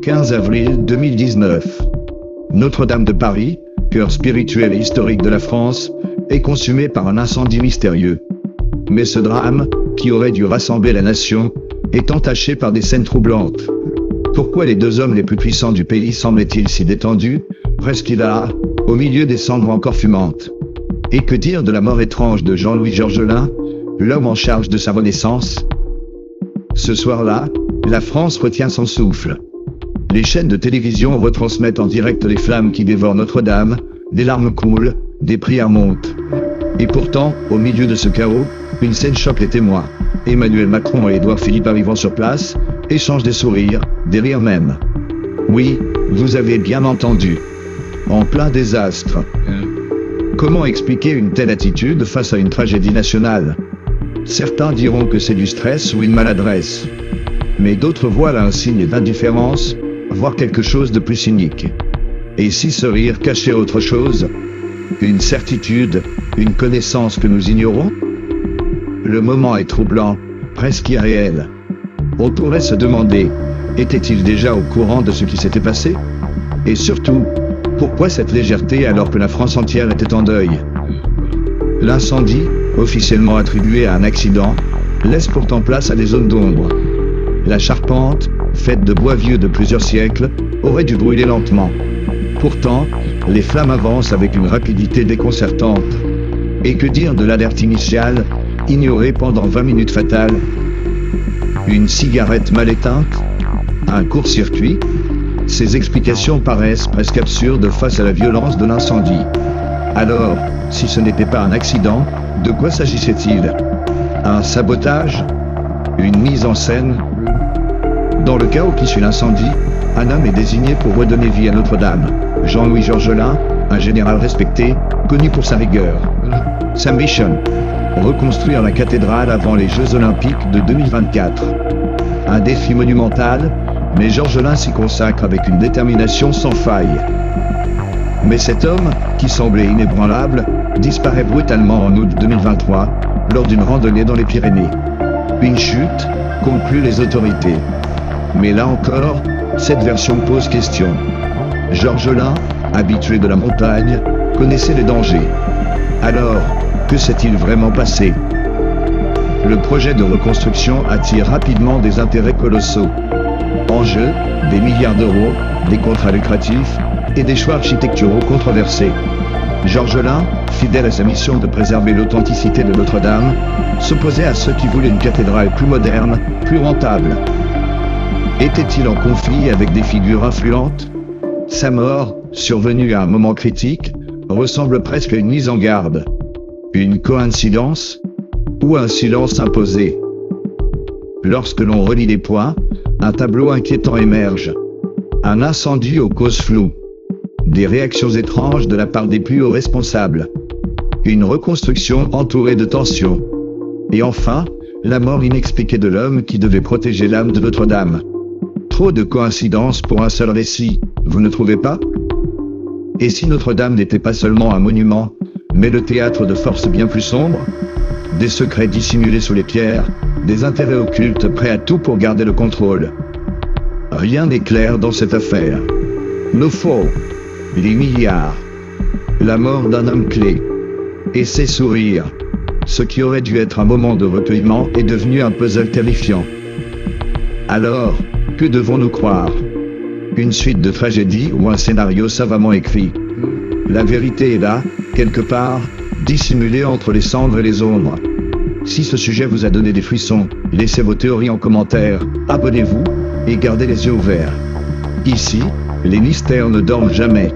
15 avril 2019. Notre-Dame de Paris, cœur spirituel et historique de la France, est consumée par un incendie mystérieux. Mais ce drame, qui aurait dû rassembler la nation, est entaché par des scènes troublantes. Pourquoi les deux hommes les plus puissants du pays semblaient-ils si détendus, presque hilares, au milieu des cendres encore fumantes? Et que dire de la mort étrange de Jean-Louis Georgelin, l'homme en charge de sa renaissance? Ce soir-là, la France retient son souffle. Les chaînes de télévision retransmettent en direct les flammes qui dévorent Notre-Dame, des larmes coulent, des prières montent. Et pourtant, au milieu de ce chaos, une scène choque les témoins. Emmanuel Macron et Édouard Philippe arrivant sur place, échangent des sourires, des rires même. Oui, vous avez bien entendu. En plein désastre. Comment expliquer une telle attitude face à une tragédie nationale? Certains diront que c'est du stress ou une maladresse. Mais d'autres voient là un signe d'indifférence, voire quelque chose de plus cynique. Et si ce rire cachait autre chose? Une certitude, une connaissance que nous ignorons? Le moment est troublant, presque irréel. On pourrait se demander, était-il déjà au courant de ce qui s'était passé? Et surtout, pourquoi cette légèreté alors que la France entière était en deuil? L'incendie, officiellement attribué à un accident, laisse pourtant place à des zones d'ombre. La charpente, faite de bois vieux de plusieurs siècles, aurait dû brûler lentement. Pourtant, les flammes avancent avec une rapidité déconcertante. Et que dire de l'alerte initiale, ignorée pendant 20 minutes fatales? Une cigarette mal éteinte? Un court-circuit? Ces explications paraissent presque absurdes face à la violence de l'incendie. Alors, si ce n'était pas un accident, de quoi s'agissait-il? Un sabotage? Une mise en scène? Dans le chaos qui suit l'incendie, un homme est désigné pour redonner vie à Notre-Dame. Jean-Louis Georgelin, un général respecté, connu pour sa rigueur. Sa mission: reconstruire la cathédrale avant les Jeux Olympiques de 2024. Un défi monumental, mais Georgelin s'y consacre avec une détermination sans faille. Mais cet homme, qui semblait inébranlable, disparaît brutalement en août 2023, lors d'une randonnée dans les Pyrénées. Une chute, concluent les autorités. Mais là encore, cette version pose question. Georgelin, habitué de la montagne, connaissait les dangers. Alors, que s'est-il vraiment passé? Le projet de reconstruction attire rapidement des intérêts colossaux. En jeu, des milliards d'euros, des contrats lucratifs et des choix architecturaux controversés. Georgelin, fidèle à sa mission de préserver l'authenticité de Notre-Dame, s'opposait à ceux qui voulaient une cathédrale plus moderne, plus rentable. Était-il en conflit avec des figures influentes? Sa mort, survenue à un moment critique, ressemble presque à une mise en garde. Une coïncidence? Ou un silence imposé? Lorsque l'on relie les points, un tableau inquiétant émerge. Un incendie aux causes floues. Des réactions étranges de la part des plus hauts responsables. Une reconstruction entourée de tensions. Et enfin, la mort inexpliquée de l'homme qui devait protéger l'âme de Notre-Dame. Trop de coïncidences pour un seul récit, vous ne trouvez pas? Et si Notre-Dame n'était pas seulement un monument, mais le théâtre de forces bien plus sombres? Des secrets dissimulés sous les pierres, des intérêts occultes prêts à tout pour garder le contrôle. Rien n'est clair dans cette affaire. Nos faux, les milliards, la mort d'un homme clé, et ses sourires. Ce qui aurait dû être un moment de recueillement est devenu un puzzle terrifiant. Alors, que devons-nous croire? Une suite de tragédies ou un scénario savamment écrit? La vérité est là, quelque part, dissimulée entre les cendres et les ombres. Si ce sujet vous a donné des frissons, laissez vos théories en commentaire, abonnez-vous, et gardez les yeux ouverts. Ici, les mystères ne dorment jamais.